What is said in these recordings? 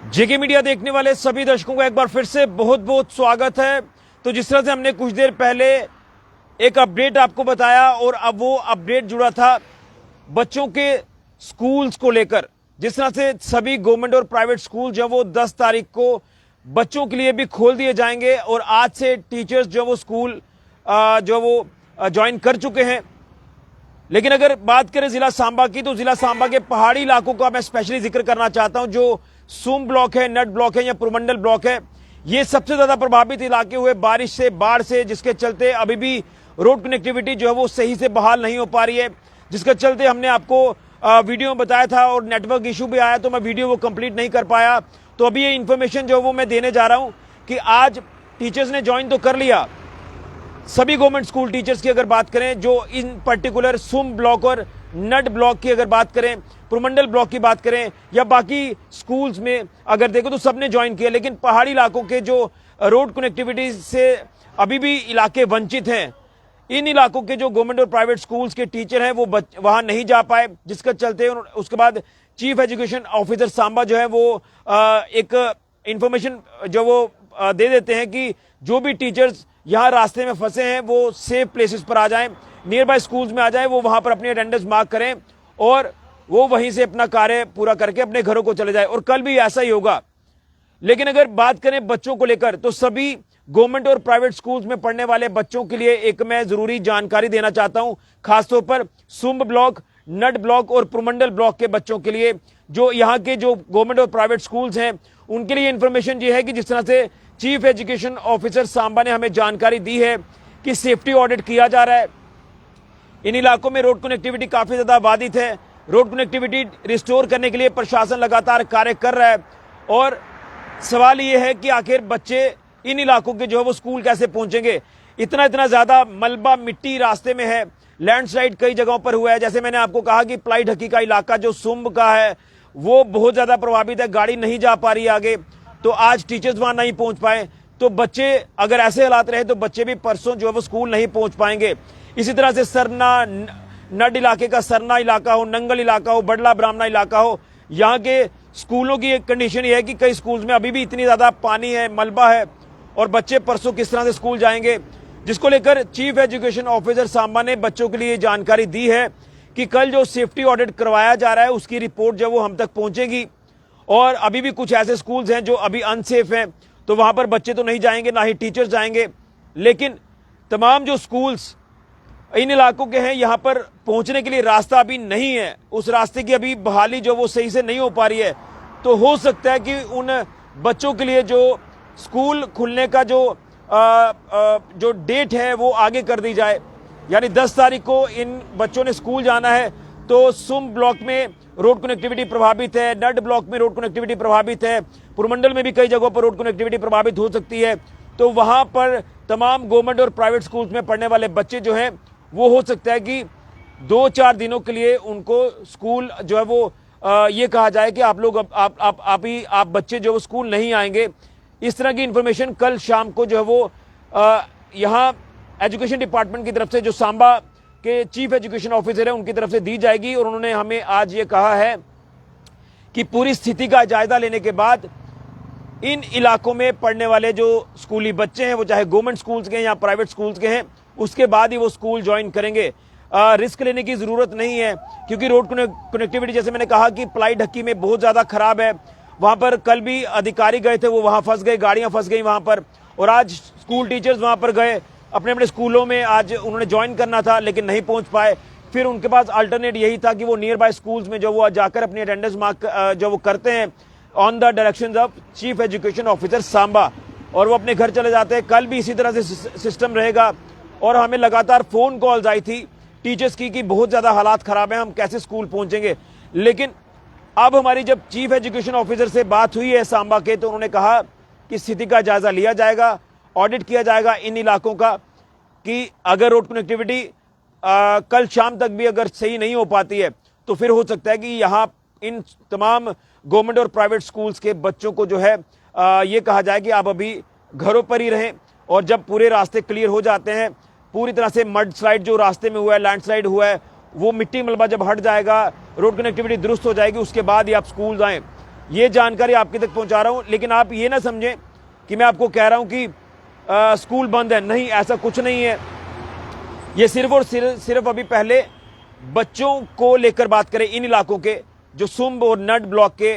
जेके media देखने वाले सभी दर्शकों को एक बार फिर से बहुत बहुत स्वागत है। तो जिस तरह से हमने कुछ देर पहले एक अपडेट आपको बताया और अब वो अपडेट जुड़ा था बच्चों के स्कूल्स को लेकर। जिस तरह से सभी गवर्नमेंट और प्राइवेट स्कूल जो वो 10 तारीख को बच्चों के लिए भी खोल दिए जाएंगे और आज से टीचर्स जो वो स्कूल जो वो ज्वाइन कर चुके हैं। लेकिन अगर बात करें जिला सांबा की, तो जिला सांबा के पहाड़ी इलाकों का मैं स्पेशली जिक्र करना चाहता हूं। जो सूम ब्लॉक है, नट ब्लॉक है या पुरमंडल ब्लॉक है, ये सबसे ज्यादा प्रभावित इलाके हुए बारिश से, बाढ़ से, जिसके चलते अभी भी रोड कनेक्टिविटी जो है वो सही से बहाल नहीं हो पा रही है। जिसके चलते हमने आपको वीडियो में बताया था और नेटवर्क इशू भी आया तो मैं वीडियो वो कंप्लीट नहीं कर पाया। तो अभी ये इन्फॉर्मेशन जो वो मैं देने जा रहा हूं कि आज टीचर्स ने ज्वाइन तो कर लिया। सभी गवर्नमेंट स्कूल टीचर्स की अगर बात करें, जो इन पर्टिकुलर सुम ब्लॉक और नट ब्लॉक की अगर बात करें, पुरमंडल ब्लॉक की बात करें या बाकी स्कूल्स में अगर देखो तो सबने ज्वाइन किया। लेकिन पहाड़ी इलाकों के जो रोड कनेक्टिविटी से अभी भी इलाके वंचित हैं, इन इलाकों के जो गवर्नमेंट और प्राइवेट स्कूल्स के टीचर हैं वो वहां नहीं जा पाए। जिसके चलते उसके बाद चीफ एजुकेशन ऑफिसर सांबा जो है वो एक इंफॉर्मेशन जो वो दे देते हैं कि जो भी टीचर्स यहां रास्ते में फंसे हैं वो सेफ प्लेसेस पर आ जाएं, नियर बाय स्कूल्स में आ जाएं, वो वहां पर अपनी अटेंडेंस मार्क करें और वो वहीं से अपना कार्य पूरा करके अपने घरों को चले जाए। और कल भी ऐसा ही होगा। लेकिन अगर बात करें बच्चों को लेकर, तो सभी गवर्नमेंट और प्राइवेट स्कूल्स में पढ़ने वाले बच्चों के लिए एक मैं जरूरी जानकारी देना चाहता हूं, खासतौर पर सुम्ब ब्लॉक, नट ब्लॉक और पुरमंडल ब्लॉक के बच्चों के लिए। जो यहाँ के जो गवर्नमेंट और प्राइवेट स्कूल्स हैं उनके लिए इंफॉर्मेशन ये है कि जिस तरह से चीफ एजुकेशन ऑफिसर सांबा ने हमें जानकारी दी है कि सेफ्टी ऑडिट किया जा रहा है। इन इलाकों में रोड कनेक्टिविटी काफी ज्यादा बाधित है। रोड कनेक्टिविटी रिस्टोर करने के लिए प्रशासन लगातार कार्य कर रहा है और सवाल यह है कि आखिर बच्चे इन इलाकों के जो है वो स्कूल कैसे पहुंचेंगे। इतना ज्यादा मलबा मिट्टी रास्ते में है, लैंडस्लाइड कई जगहों पर हुआ है। जैसे मैंने आपको कहा कि प्लाई ढकी का इलाका जो सुम्ब का है वो बहुत ज्यादा प्रभावित है, गाड़ी नहीं जा पा रही है आगे। तो आज टीचर्स वहां नहीं पहुंच पाए, तो बच्चे अगर ऐसे हालात रहे तो बच्चे भी परसों जो है वो स्कूल नहीं पहुंच पाएंगे। इसी तरह से सरना नड इलाके का सरना इलाका हो, नंगल इलाका हो, बडला ब्राह्मणा इलाका हो, यहाँ के स्कूलों की एक कंडीशन ये है कि कई स्कूल्स में अभी भी इतनी ज्यादा पानी है, मलबा है और बच्चे परसों किस तरह से स्कूल जाएंगे। जिसको लेकर चीफ एजुकेशन ऑफिसर सांबा ने बच्चों के लिए जानकारी दी है कि कल जो सेफ्टी ऑडिट करवाया जा रहा है उसकी रिपोर्ट जो वो हम तक पहुंचेगी। और अभी भी कुछ ऐसे स्कूल्स हैं जो अभी अनसेफ हैं, तो वहां पर बच्चे तो नहीं जाएंगे, ना ही टीचर्स जाएंगे। लेकिन तमाम जो स्कूल्स इन इलाकों के हैं, यहां पर पहुंचने के लिए रास्ता अभी नहीं है, उस रास्ते की अभी बहाली जो वो सही से नहीं हो पा रही है। तो हो सकता है कि उन बच्चों के लिए जो स्कूल खुलने का जो डेट है वो आगे कर दी जाए। यानी 10 तारीख को इन बच्चों ने स्कूल जाना है। तो सुम ब्लॉक में रोड कनेक्टिविटी प्रभावित है, नट ब्लॉक में रोड कनेक्टिविटी प्रभावित है, पुरमंडल में भी कई जगहों पर रोड कनेक्टिविटी प्रभावित हो सकती है। तो वहां पर तमाम गवर्नमेंट और प्राइवेट स्कूल्स में पढ़ने वाले बच्चे जो हैं वो हो सकता है कि 2-4 दिनों के लिए उनको स्कूल जो है वो ये कहा जाए कि आप लोग आप बच्चे जो स्कूल नहीं आएंगे। इस तरह की इंफॉर्मेशन कल शाम को जो है वो यहाँ एजुकेशन डिपार्टमेंट की तरफ से, जो सांबा के चीफ एजुकेशन ऑफिसर है उनकी तरफ से दी जाएगी। और उन्होंने हमें आज ये कहा है कि पूरी स्थिति का जायजा लेने के बाद इन इलाकों में पढ़ने वाले जो स्कूली बच्चे हैं, वो चाहे गवर्नमेंट स्कूल्स के हैं या प्राइवेट स्कूल्स के हैं, उसके बाद ही वो स्कूल ज्वाइन करेंगे। रिस्क लेने की जरूरत नहीं है, क्योंकि रोड कनेक्टिविटी जैसे मैंने कहा कि प्लाई ढक्की में बहुत ज्यादा खराब है। वहां पर कल भी अधिकारी गए थे, वो वहां फंस गए, गाड़ियां फंस गई वहां पर। और आज स्कूल टीचर्स वहां पर गए अपने अपने स्कूलों में, आज उन्होंने ज्वाइन करना था लेकिन नहीं पहुंच पाए। फिर उनके पास अल्टरनेट यही था कि वो नियर बाय स्कूल्स में जो वो जाकर अपनी अटेंडेंस मार्क जो वो करते हैं on the directions of chief education officer Samba, और वो अपने घर चले जाते हैं। कल भी इसी तरह से सिस्टम रहेगा। और हमें लगातार फोन कॉल्स आई थी टीचर्स की कि बहुत ज्यादा हालात खराब है, हम कैसे स्कूल पहुंचेंगे। लेकिन अब हमारी जब चीफ एजुकेशन ऑफिसर से बात हुई है सांबा के, तो उन्होंने कहा कि स्थिति का जायजा लिया जाएगा, ऑडिट किया जाएगा इन इलाकों का, कि अगर रोड कनेक्टिविटी कल शाम तक भी अगर सही नहीं हो पाती है तो फिर हो सकता है कि यहाँ इन तमाम गवर्नमेंट और प्राइवेट स्कूल्स के बच्चों को जो है ये कहा जाए कि आप अभी घरों पर ही रहें। और जब पूरे रास्ते क्लियर हो जाते हैं, पूरी तरह से मड स्लाइड जो रास्ते में हुआ है, लैंडस्लाइड हुआ है, वो मिट्टी मलबा जब हट जाएगा, रोड कनेक्टिविटी दुरुस्त हो जाएगी, उसके बाद ही आप स्कूल आएँ। ये जानकारी आपके तक पहुंचा रहा हूं। लेकिन आप ये ना समझें कि मैं आपको कह रहा हूं कि स्कूल बंद है, नहीं, ऐसा कुछ नहीं है। ये सिर्फ और सिर्फ अभी पहले बच्चों को लेकर बात करें, इन इलाकों के जो सुंब और नड ब्लॉक के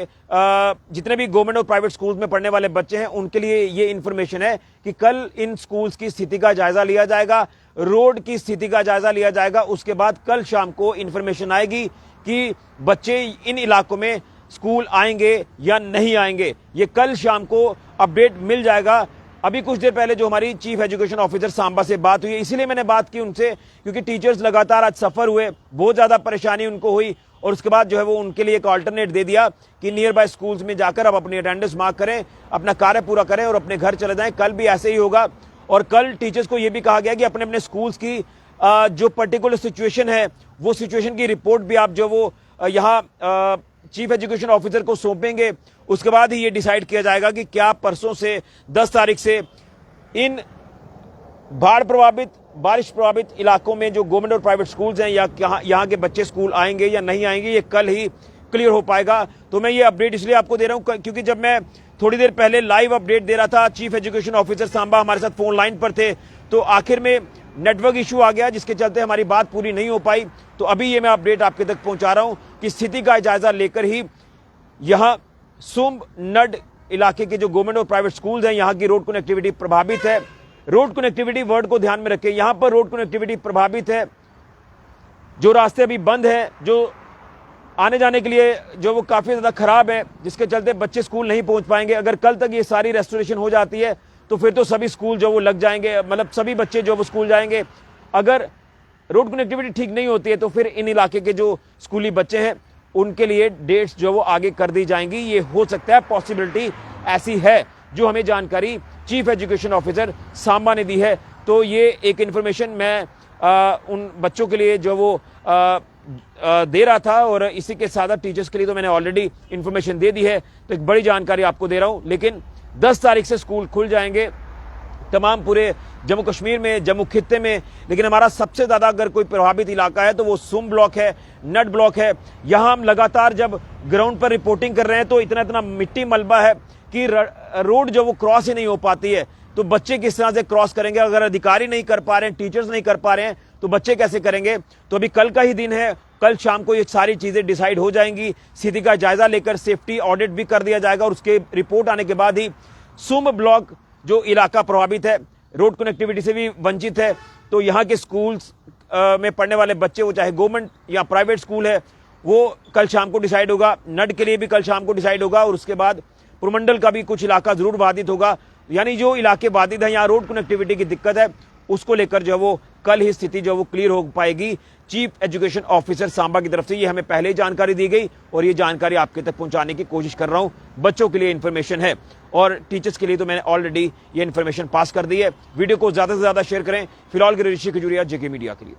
जितने भी गवर्नमेंट और प्राइवेट स्कूल्स में पढ़ने वाले बच्चे हैं, उनके लिए ये इंफॉर्मेशन है कि कल इन स्कूल्स की स्थिति का जायजा लिया जाएगा, रोड की स्थिति का जायजा लिया जाएगा। उसके बाद कल शाम को इंफॉर्मेशन आएगी कि बच्चे इन इलाकों में स्कूल आएंगे या नहीं आएंगे। ये कल शाम को अपडेट मिल जाएगा। अभी कुछ देर पहले जो हमारी चीफ एजुकेशन ऑफिसर सांबा से बात हुई, इसीलिए मैंने बात की उनसे, क्योंकि टीचर्स लगातार आज सफर हुए, बहुत ज्यादा परेशानी उनको हुई, और उसके बाद जो है वो उनके लिए एक अल्टरनेट दे दिया कि नियर बाय स्कूल्स में जाकर आप अपनी अटेंडेंस मार्क करें, अपना कार्य पूरा करें और अपने घर चले जाएं। कल भी ऐसे ही होगा। और कल टीचर्स को यह भी कहा गया कि अपने अपने स्कूल्स की जो पर्टिकुलर सिचुएशन है, वो सिचुएशन की रिपोर्ट भी आप जो वो यहाँ चीफ एजुकेशन ऑफिसर को सौंपेंगे। उसके बाद ही ये डिसाइड किया जाएगा कि क्या परसों से 10 तारीख से इन बाढ़ प्रभावित, बारिश प्रभावित इलाकों में जो गवर्नमेंट और प्राइवेट स्कूल्स हैं या यहाँ के बच्चे स्कूल आएंगे या नहीं आएंगे, ये कल ही क्लियर हो पाएगा। तो मैं ये अपडेट इसलिए आपको दे रहा हूं क्योंकि जब मैं थोड़ी देर पहले लाइव अपडेट दे रहा था, चीफ एजुकेशन ऑफिसर सांबा हमारे साथ फोन लाइन पर थे, तो आखिर में नेटवर्क इशू आ गया जिसके चलते हमारी बात पूरी नहीं हो पाई। तो अभी ये मैं अपडेट आपके तक पहुंचा रहा हूं कि स्थिति का जायजा लेकर ही यहां सुंब नड इलाके के जो गवर्नमेंट और प्राइवेट स्कूल्स हैं, यहां की रोड कनेक्टिविटी प्रभावित है। रोड कनेक्टिविटी वर्ड को ध्यान में रखें, यहां पर रोड कनेक्टिविटी प्रभावित है। जो रास्ते अभी बंद हैं, जो आने जाने के लिए जो वो काफी ज्यादा खराब है, जिसके चलते बच्चे स्कूल नहीं पहुंच पाएंगे। अगर कल तक ये सारी रेस्टोरेशन हो जाती है तो फिर तो सभी स्कूल जो वो लग जाएंगे, मतलब सभी बच्चे जो वो स्कूल जाएंगे। अगर रोड कनेक्टिविटी ठीक नहीं होती है तो फिर इन इलाके के जो स्कूली बच्चे हैं उनके लिए डेट्स जो वो आगे कर दी जाएंगी। ये हो सकता है, पॉसिबिलिटी ऐसी है, जो हमें जानकारी चीफ एजुकेशन ऑफिसर सांबा ने दी है। तो ये एक इन्फॉर्मेशन मैं उन बच्चों के लिए जो वो दे रहा था, और इसी के साथ टीचर्स के लिए तो मैंने ऑलरेडी इन्फॉर्मेशन दे दी है। तो एक बड़ी जानकारी आपको दे रहा हूं। लेकिन 10 तारीख से स्कूल खुल जाएंगे तमाम पूरे जम्मू कश्मीर में, जम्मू खित्ते में। लेकिन हमारा सबसे ज्यादा अगर कोई प्रभावित इलाका है तो वो सुम ब्लॉक है, नड ब्लॉक है। यहां हम लगातार जब ग्राउंड पर रिपोर्टिंग कर रहे हैं तो इतना इतना मिट्टी मलबा है कि रोड जो वो क्रॉस ही नहीं हो पाती है। तो बच्चे किस तरह से क्रॉस करेंगे? अगर अधिकारी नहीं कर पा रहे हैं, टीचर्स नहीं कर पा रहे हैं, तो बच्चे कैसे करेंगे? तो अभी कल का ही दिन है, कल शाम को ये सारी चीजें डिसाइड हो जाएंगी। स्थिति का जायजा लेकर सेफ्टी ऑडिट भी कर दिया जाएगा, और उसके रिपोर्ट आने के बाद ही सुम ब्लॉक जो इलाका प्रभावित है, रोड कनेक्टिविटी से भी वंचित है, तो यहाँ के स्कूल्स में पढ़ने वाले बच्चे, वो चाहे गवर्नमेंट या प्राइवेट स्कूल है, वो कल शाम को डिसाइड होगा। नड के लिए भी कल शाम को डिसाइड होगा, और उसके बाद पुरमंडल का भी कुछ इलाका जरूर बाधित होगा। यानी जो इलाके बाधित है, यहाँ रोड कनेक्टिविटी की दिक्कत है, उसको लेकर जो वो कल ही स्थिति जो वो क्लियर हो पाएगी। चीफ एजुकेशन ऑफिसर सांबा की तरफ से ये हमें पहले ही जानकारी दी गई, और ये जानकारी आपके तक पहुंचाने की कोशिश कर रहा हूं। बच्चों के लिए इन्फॉर्मेशन है, और टीचर्स के लिए तो मैंने ऑलरेडी ये इन्फॉर्मेशन पास कर दी है। वीडियो को ज्यादा से ज्यादा शेयर करें। फिलहाल के लिए ऋषि खजूरिया, जेके मीडिया के लिए।